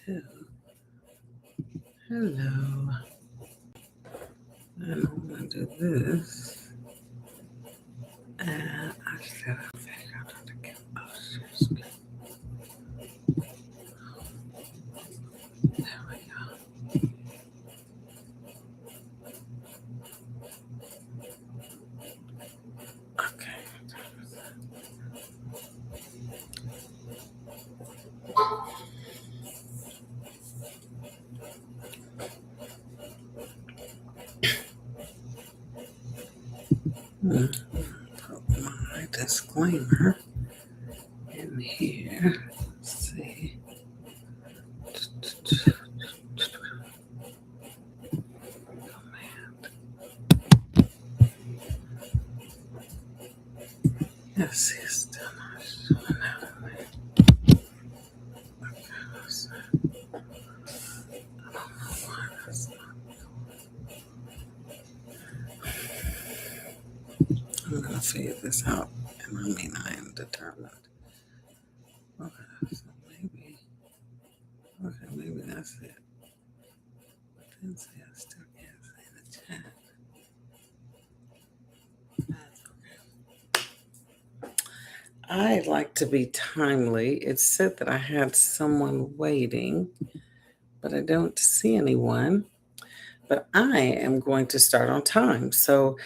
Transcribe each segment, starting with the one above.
Oh, hello. And I'm going to do this. And I still haven't figured out how to get upstairs. There we go. Okay. Put my disclaimer in here. Let's see. Command. Yes, it's still not showing out. Okay, let's see. I don't know why that's not. I'm gonna figure this out, and I mean I am determined. Okay, so maybe that's it. But then see, I still can't see the chat. That's okay. I like to be timely. It said that I had someone waiting, but I don't see anyone. But I am going to start on time. So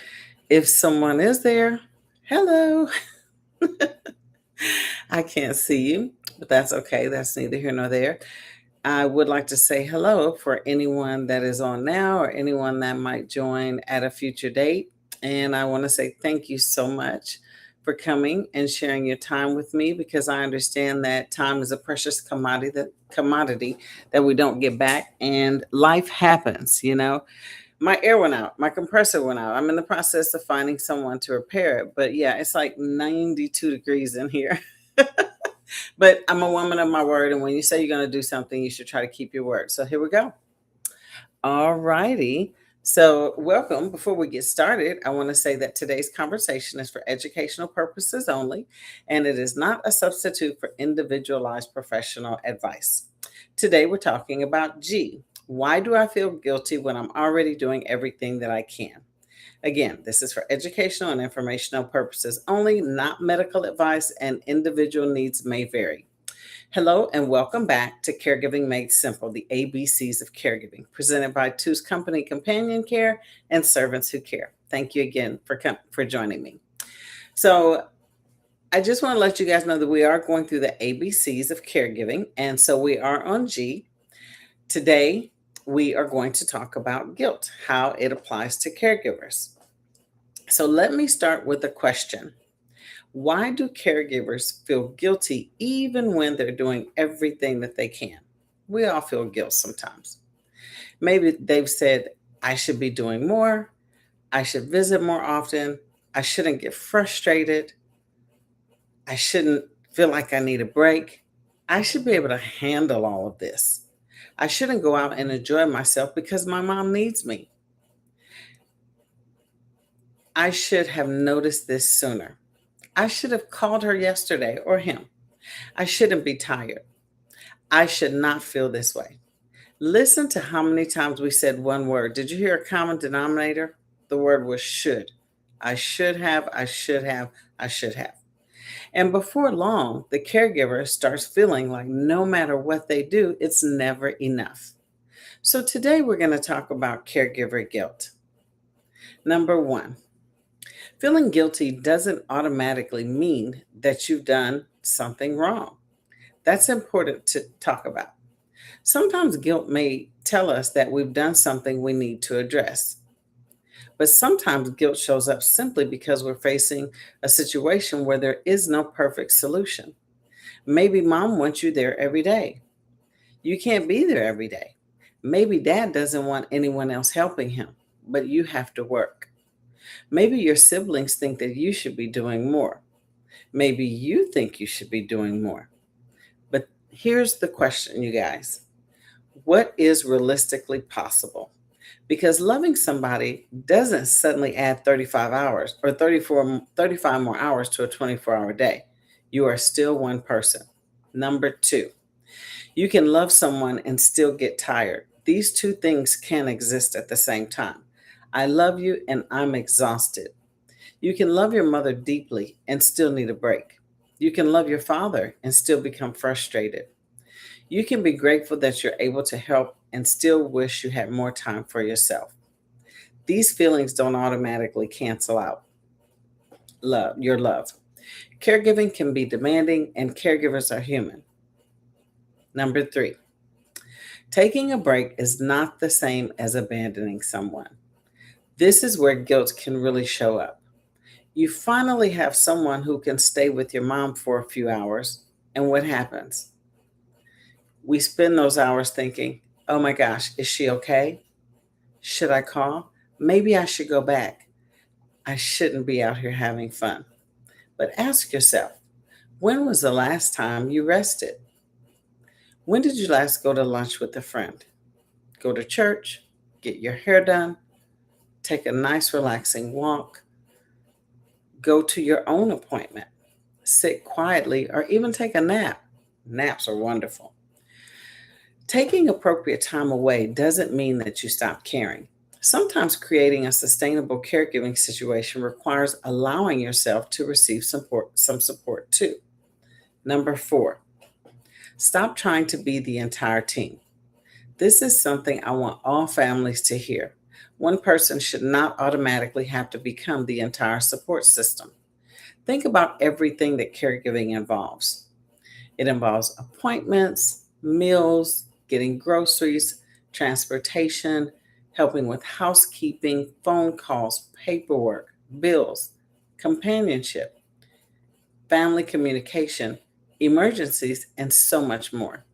if someone is there, hello. I can't see you, but that's okay. That's neither here nor there. I would like to say hello for anyone that is on now or anyone that might join at a future date. And I want to say thank you so much for coming and sharing your time with me, because I understand that time is a precious commodity that we don't get back, and life happens. My air went out, my compressor went out. I'm in the process of finding someone to repair it, but yeah, it's like 92 degrees in here. But I'm a woman of my word, and when you say you're going to do something, you should try to keep your word. So here we go. All righty. So, welcome. Before we get started, I want to say that today's conversation is for educational purposes only, and it is not a substitute for individualized professional advice. Today, we're talking about G. Why do I feel guilty when I'm already doing everything that I can? Again, this is for educational and informational purposes only, not medical advice, and individual needs may vary. Hello, and welcome back to Caregiving Made Simple, the ABCs of Caregiving, presented by Two's Company Companion Care and Servants Who Care. Thank you again for joining me. So, I just want to let you guys know that we are going through the ABCs of Caregiving, and so we are on G. Today, we are going to talk about guilt, how it applies to caregivers. So let me start with a question. Why do caregivers feel guilty even when they're doing everything that they can? We all feel guilt sometimes. Maybe they've said, I should be doing more, I should visit more often, I shouldn't get frustrated, I shouldn't feel like I need a break, I should be able to handle all of this. I shouldn't go out and enjoy myself because my mom needs me. I should have noticed this sooner. I should have called her yesterday or him. I shouldn't be tired. I should not feel this way. Listen to how many times we said one word. Did you hear a common denominator? The word was should. I should have, I should have, I should have. And before long, the caregiver starts feeling like no matter what they do, it's never enough. So today we're going to talk about caregiver guilt. Number one, feeling guilty doesn't automatically mean that you've done something wrong. That's important to talk about. Sometimes guilt may tell us that we've done something we need to address. But sometimes guilt shows up simply because we're facing a situation where there is no perfect solution. Maybe mom wants you there every day. You can't be there every day. Maybe dad doesn't want anyone else helping him, but you have to work. Maybe your siblings think that you should be doing more. Maybe you think you should be doing more. But here's the question, you guys. What is realistically possible? Because loving somebody doesn't suddenly add 35 hours or 35 more hours to a 24-hour day. You are still one person. Number two, You can love someone and still get tired. These two things can exist at the same time. I love you and I'm exhausted. You can love your mother deeply and still need a break. You can love your father and still become frustrated. You can be grateful that you're able to help and still wish you had more time for yourself. These feelings don't automatically cancel out your love. Caregiving can be demanding and caregivers are human. Number 3, taking a break is not the same as abandoning someone. This is where guilt can really show up. You finally have someone who can stay with your mom for a few hours, and what happens? We spend those hours thinking, oh my gosh, is she okay? Should I call? Maybe I should go back. I shouldn't be out here having fun. But ask yourself, when was the last time you rested? When did you last go to lunch with a friend? Go to church, get your hair done, take a nice relaxing walk, go to your own appointment, sit quietly, or even take a nap. Naps are wonderful. Taking appropriate time away doesn't mean that you stop caring. Sometimes creating a sustainable caregiving situation requires allowing yourself to receive some support too. Number 4, stop trying to be the entire team. This is something I want all families to hear. One person should not automatically have to become the entire support system. Think about everything that caregiving involves. It involves appointments, meals, getting groceries, transportation, helping with housekeeping, phone calls, paperwork, bills, companionship, family communication, emergencies, and so much more.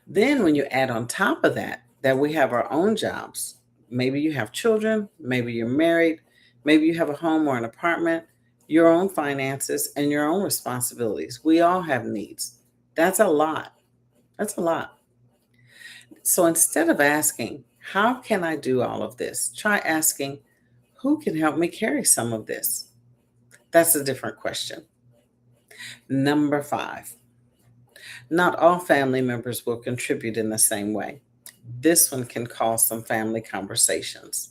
Then, when you add on top of that, that we have our own jobs, maybe you have children, maybe you're married, maybe you have a home or an apartment, your own finances, and your own responsibilities. We all have needs. That's a lot. That's a lot. So instead of asking, how can I do all of this? Try asking, who can help me carry some of this? That's a different question. Number 5, not all family members will contribute in the same way. This one can cause some family conversations.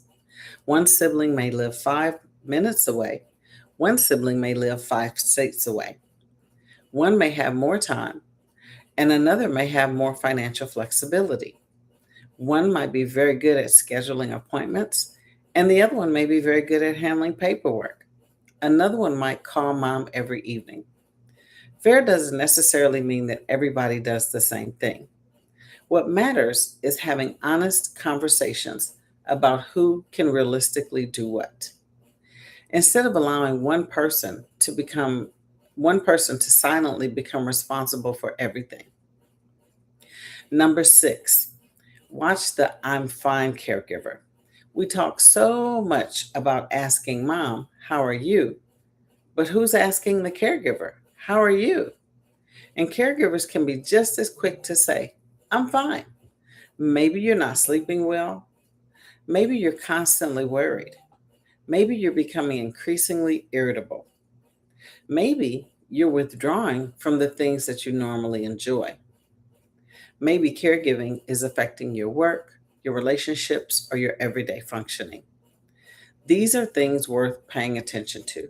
One sibling may live 5 minutes away. One sibling may live 5 states away. One may have more time, and another may have more financial flexibility. One might be very good at scheduling appointments, and the other one may be very good at handling paperwork. Another one might call mom every evening. Fair doesn't necessarily mean that everybody does the same thing. What matters is having honest conversations about who can realistically do what. Instead of allowing one person to silently become responsible for everything. Number 6, watch the I'm fine caregiver. We talk so much about asking mom, how are you? But who's asking the caregiver, how are you? And caregivers can be just as quick to say, I'm fine. Maybe you're not sleeping well. Maybe you're constantly worried. Maybe you're becoming increasingly irritable. Maybe you're withdrawing from the things that you normally enjoy. Maybe caregiving is affecting your work, your relationships, or your everyday functioning. These are things worth paying attention to.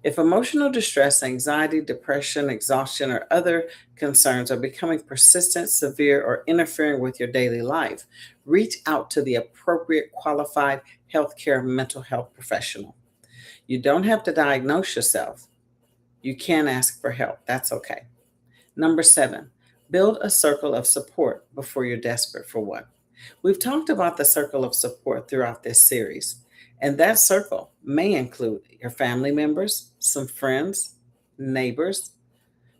If emotional distress, anxiety, depression, exhaustion, or other concerns are becoming persistent, severe, or interfering with your daily life, reach out to the appropriate qualified healthcare mental health professional. You don't have to diagnose yourself. You can ask for help. That's okay. Number 7, build a circle of support before you're desperate for one. We've talked about the circle of support throughout this series, and that circle may include your family members, some friends, neighbors,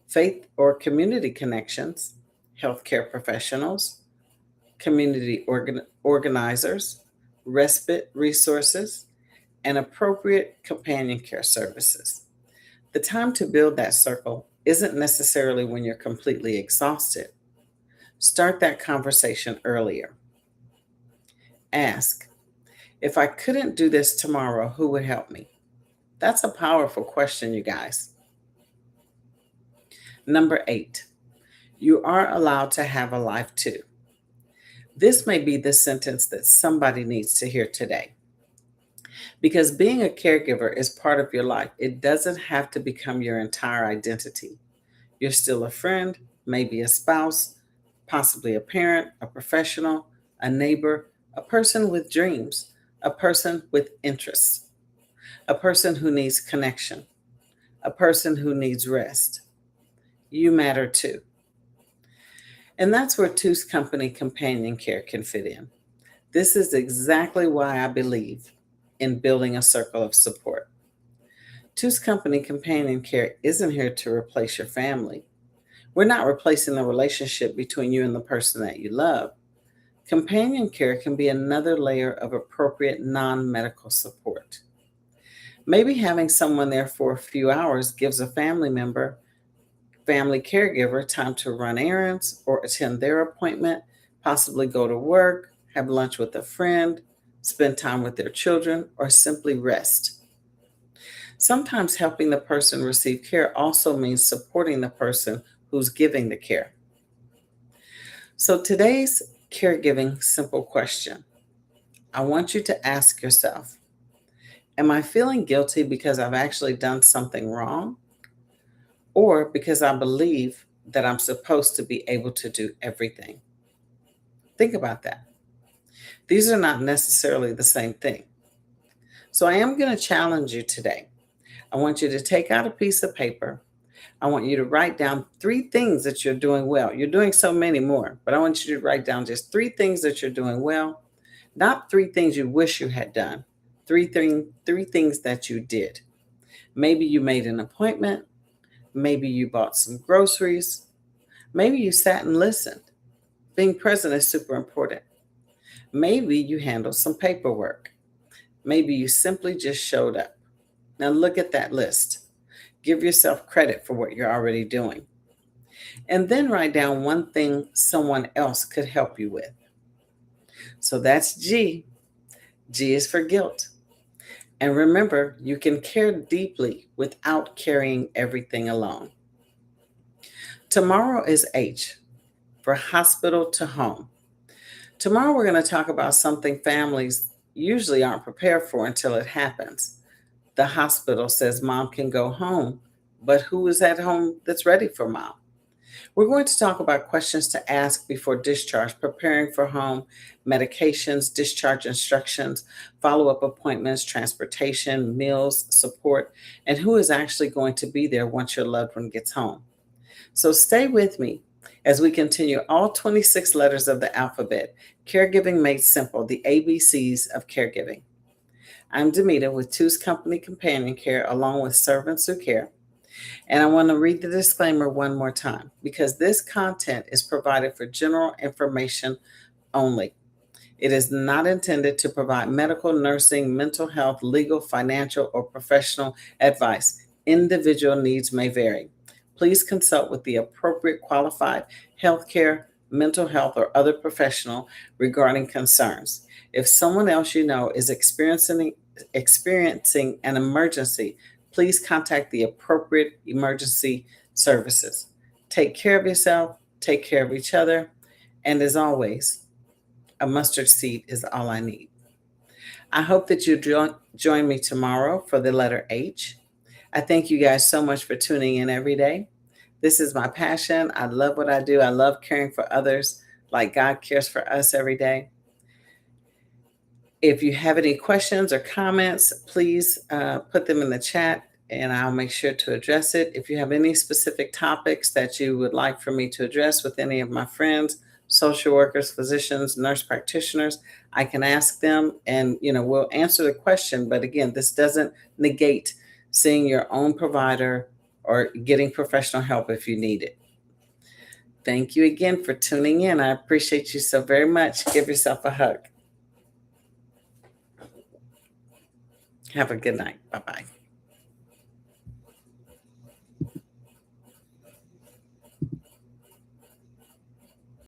faith or community connections, healthcare professionals, community organizers, respite resources, and appropriate companion care services. The time to build that circle isn't necessarily when you're completely exhausted. Start that conversation earlier. Ask, if I couldn't do this tomorrow, who would help me? That's a powerful question, you guys. Number 8, You are allowed to have a life too. This may be the sentence that somebody needs to hear today. Because being a caregiver is part of your life, it doesn't have to become your entire identity. You're still a friend, maybe a spouse, possibly a parent, a professional, a neighbor, a person with dreams, a person with interests, a person who needs connection, a person who needs rest. You matter too. And that's where Two's Company companion care can fit in. This is exactly why I believe in building a circle of support. Two's Company companion care isn't here to replace your family. We're not replacing the relationship between you and the person that you love. Companion care can be another layer of appropriate non medical support. Maybe having someone there for a few hours gives a family caregiver, time to run errands or attend their appointment, possibly go to work, have lunch with a friend, spend time with their children, or simply rest. Sometimes helping the person receive care also means supporting the person who's giving the care. So today's caregiving simple question, I want you to ask yourself, am I feeling guilty because I've actually done something wrong? Or because I believe that I'm supposed to be able to do everything? Think about that. These are not necessarily the same thing. So I am going to challenge you today. I want you to take out a piece of paper. I want you to write down 3 things that you're doing well. You're doing so many more, but I want you to write down just 3 things that you're doing well, not 3 things you wish you had done. Three things that you did. Maybe you made an appointment. Maybe you bought some groceries. Maybe you sat and listened. Being present is super important. Maybe you handled some paperwork. Maybe you simply just showed up. Now look at that list. Give yourself credit for what you're already doing. And then write down 1 thing someone else could help you with. So that's G. G is for guilt. And remember, you can care deeply without carrying everything alone. Tomorrow is H, for hospital to home. Tomorrow we're going to talk about something families usually aren't prepared for until it happens. The hospital says mom can go home, but who is at home that's ready for mom? We're going to talk about questions to ask before discharge, preparing for home, medications, discharge instructions, follow-up appointments, transportation, meals, support, and who is actually going to be there once your loved one gets home. So stay with me as we continue all 26 letters of the alphabet, Caregiving Made Simple, the ABCs of Caregiving. I'm Demita with Two's Company Companion Care, along with Servants Who Care. And I want to read the disclaimer one more time because this content is provided for general information only. It is not intended to provide medical, nursing, mental health, legal, financial, or professional advice. Individual needs may vary. Please consult with the appropriate qualified healthcare, mental health, or other professional regarding concerns. If someone else you know is experiencing an emergency, please contact the appropriate emergency services. Take care of yourself, take care of each other, and as always, a mustard seed is all I need. I hope that you join me tomorrow for the letter H. I thank you guys so much for tuning in every day. This is my passion. I love what I do. I love caring for others like God cares for us every day. If you have any questions or comments, please put them in the chat and I'll make sure to address it. If you have any specific topics that you would like for me to address with any of my friends, social workers, physicians, nurse practitioners, I can ask them and, we'll answer the question. But again, this doesn't negate seeing your own provider or getting professional help if you need it. Thank you again for tuning in. I appreciate you so very much. Give yourself a hug. Have a good night. Bye-bye.